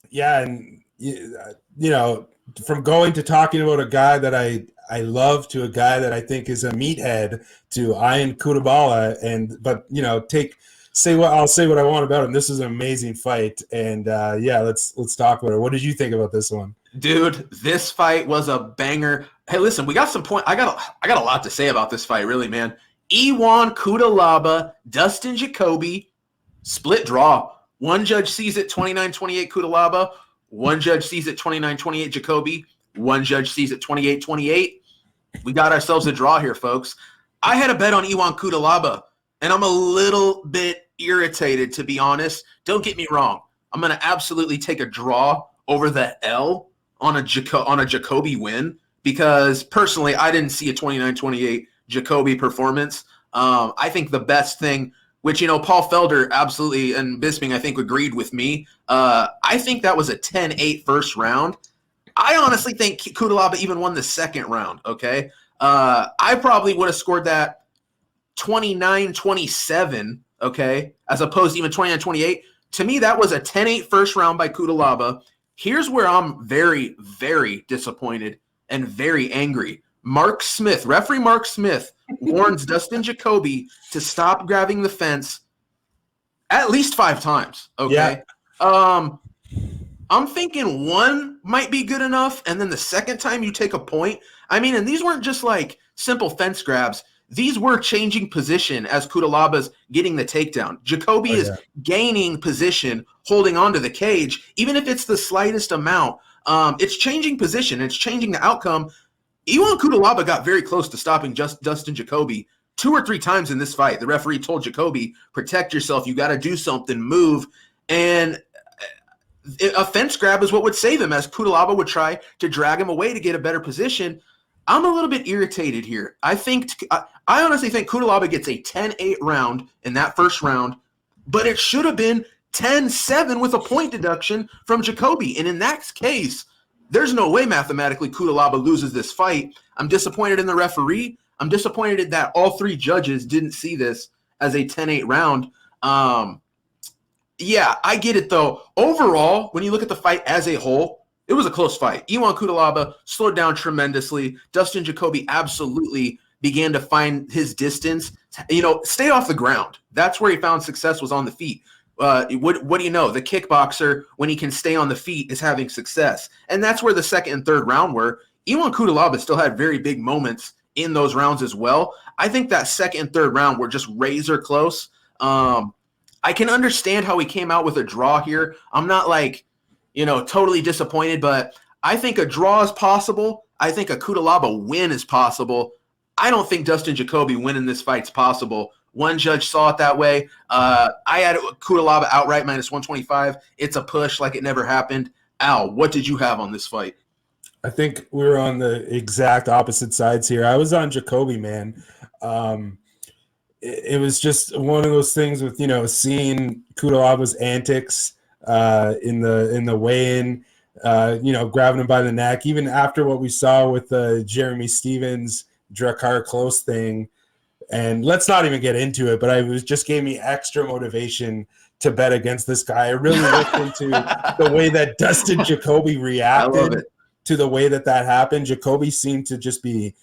Yeah, and from going to talking about a guy that I love to a guy that I think is a meathead to Ian Cutebala, but take say what I'll say what I want about him. This is an amazing fight, and yeah, let's talk about it. What did you think about this one? Dude, this fight was a banger. Hey, listen, we got some point. I got a lot to say about this fight, really, man. Iwan Cutelaba, Dustin Jacoby, split draw. One judge sees it 29-28 Cutelaba. One judge sees it 29-28 Jacoby. One judge sees it 28-28. We got ourselves a draw here, folks. I had a bet on Iwan Cutelaba, and I'm a little bit irritated, to be honest. Don't get me wrong. I'm going to absolutely take a draw over the L on a Jacoby win, because personally I didn't see a 29-28 Jacoby performance. I think the best thing, which Paul Felder absolutely and Bisping I think agreed with me. I think that was a 10-8 first round. I honestly think Cutelaba even won the second round. Okay, I probably would have scored that 29-27. Okay, as opposed to even 29-28. To me, that was a 10-8 first round by Cutelaba. Here's where I'm very, very disappointed and very angry. Referee Mark Smith warns Dustin Jacoby to stop grabbing the fence at least 5 times, okay? Yeah. I'm thinking one might be good enough, and then the second time you take a point. I mean, and these weren't just like simple fence grabs. These were changing position as Cutelaba's getting the takedown. Jacoby is gaining position, holding onto the cage, even if it's the slightest amount. It's changing position. It's changing the outcome. Iwan Cutelaba got very close to stopping Dustin Jacoby 2 or 3 times in this fight. The referee told Jacoby, protect yourself. You got to do something, move. And a fence grab is what would save him, as Cutelaba would try to drag him away to get a better position. I'm a little bit irritated here. I honestly think Cutelaba gets a 10-8 round in that first round, but it should have been 10-7 with a point deduction from Jacoby. And in that case, there's no way mathematically Cutelaba loses this fight. I'm disappointed in the referee. I'm disappointed that all 3 judges didn't see this as a 10-8 round. Yeah, I get it, though. Overall, when you look at the fight as a whole, it was a close fight. Iwan Cutelaba slowed down tremendously. Dustin Jacoby absolutely began to find his distance. Stay off the ground. That's where he found success, was on the feet. What do you know? The kickboxer, when he can stay on the feet, is having success. And that's where the second and third round were. Iwan Cutelaba still had very big moments in those rounds as well. I think that second and third round were just razor close. I can understand how he came out with a draw here. I'm not totally disappointed, but I think a draw is possible. I think a Cutelaba win is possible. I don't think Dustin Jacoby winning this fight's possible. One judge saw it that way. I had Cutelaba outright -125. It's a push like it never happened. Al, what did you have on this fight? I think we were on the exact opposite sides here. I was on Jacoby, man. It was just one of those things with seeing Cutelaba's antics in the weigh-in, grabbing him by the neck. Even after what we saw with the Jeremy Stevens Drakkar Close thing, and let's not even get into it. But it just gave me extra motivation to bet against this guy. I really looked into the way that Dustin Jacoby reacted to the way that happened. Jacoby seemed to just be,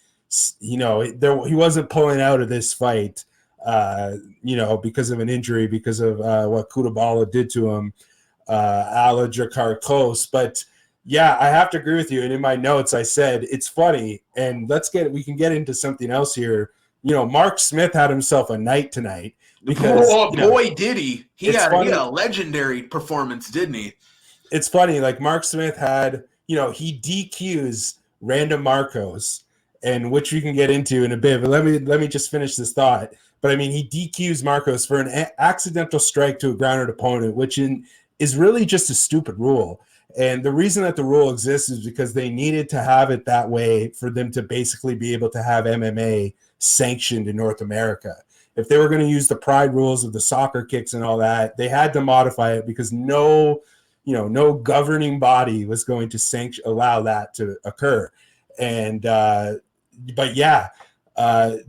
he wasn't pulling out of this fight. Because of an injury, because of what Cutebala did to him, a la Drakkar Close. But yeah, I have to agree with you. And in my notes, I said it's funny. And we can get into something else here. Mark Smith had himself a night tonight. Because, boy, did he! He had a legendary performance, didn't he? It's funny. Like Mark Smith had, he DQs Random Marcos, and which we can get into in a bit. But let me just finish this thought. But I mean, he DQs Marcos for an accidental strike to a grounded opponent, which is really just a stupid rule. And the reason that the rule exists is because they needed to have it that way for them to basically be able to have MMA sanctioned in North America. If they were going to use the pride rules of the soccer kicks and all that, they had to modify it because no governing body was going to allow that to occur. And but yeah.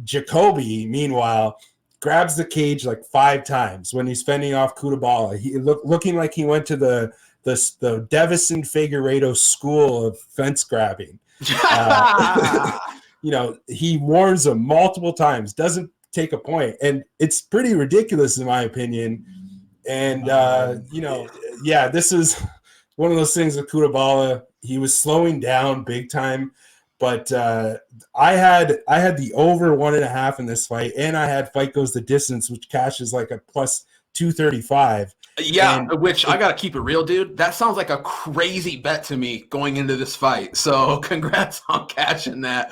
Jacoby, meanwhile, grabs the cage like 5 times when he's fending off Cutebala. He looking like he went to the Devison Figueiredo school of fence grabbing. You know, he warns him multiple times, doesn't take a point, and it's pretty ridiculous in my opinion. And you know, yeah, this is one of those things with Cutebala. He was slowing down big time, but I had the over 1.5 in this fight, and I had fight goes the distance, which cashes like a plus 235. Yeah, which I gotta keep it real, dude. That sounds like a crazy bet to me going into this fight. So congrats on catching that.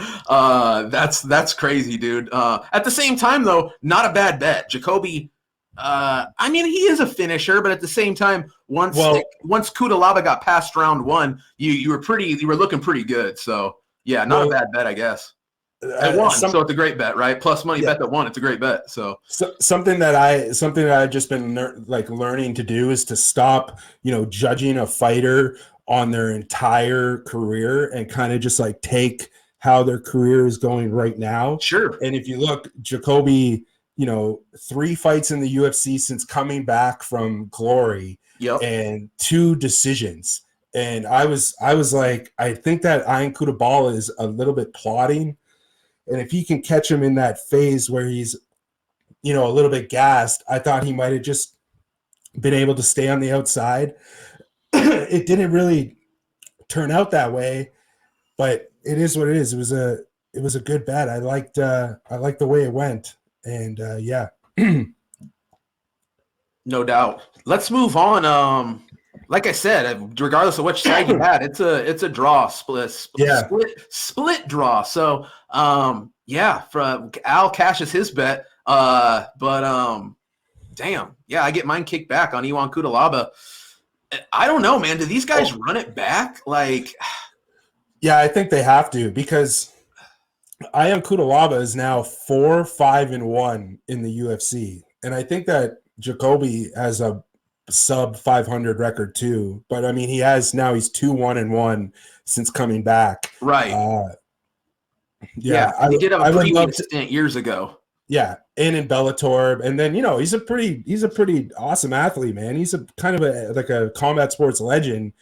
That's crazy, dude. At the same time, though, not a bad bet. Jacoby. I mean, he is a finisher, but at the same time, once Cutebala got past round 1, you were looking pretty good. So yeah, not a bad bet, I guess. It won, so it's a great bet, right? Plus money bet that won, it's a great bet. So something that I've just been learning to do is to stop, you know, judging a fighter on their entire career and kind of just like take how their career is going right now. Sure. And if you look, Jacoby, you know, 3 fights in the UFC since coming back from Glory, and 2 decisions. And I was like, I think that Ian Cutebala is a little bit plotting. And if he can catch him in that phase where he's, you know, a little bit gassed, I thought he might have just been able to stay on the outside. It didn't really turn out that way, but it is what it is. It was a good bet. I liked the way it went, and yeah. No doubt. Let's move on. Like I said, regardless of which side you had, it's a draw, split draw. So yeah, from Al cashes his bet. But damn, yeah, I get mine kicked back on Iwan Cutebala. I don't know, man. Do these guys run it back? Like, yeah, I think they have to, because Ian Cutebala is now 4-5-1 in the UFC, and I think that Jacoby has a sub 500 record too, but I mean, he's 2-1-1 since coming back. Right. Yeah, he did have a previous stint years ago. Yeah, and in Bellator, and then, you know, he's a pretty awesome athlete, man. He's a kind of a combat sports legend,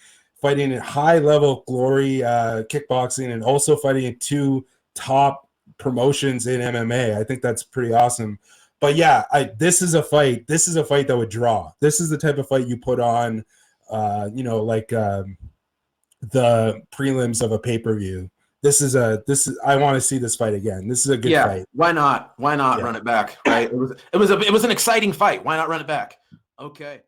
fighting at high level Glory kickboxing, and also fighting at 2 top promotions in MMA. I think that's pretty awesome. But yeah, this is a fight that would draw. This is the type of fight you put on, you know, like the prelims of a pay-per-view. I want to see this fight again. This is a good fight. Why not run it back? Right. It was an exciting fight. Why not run it back? Okay.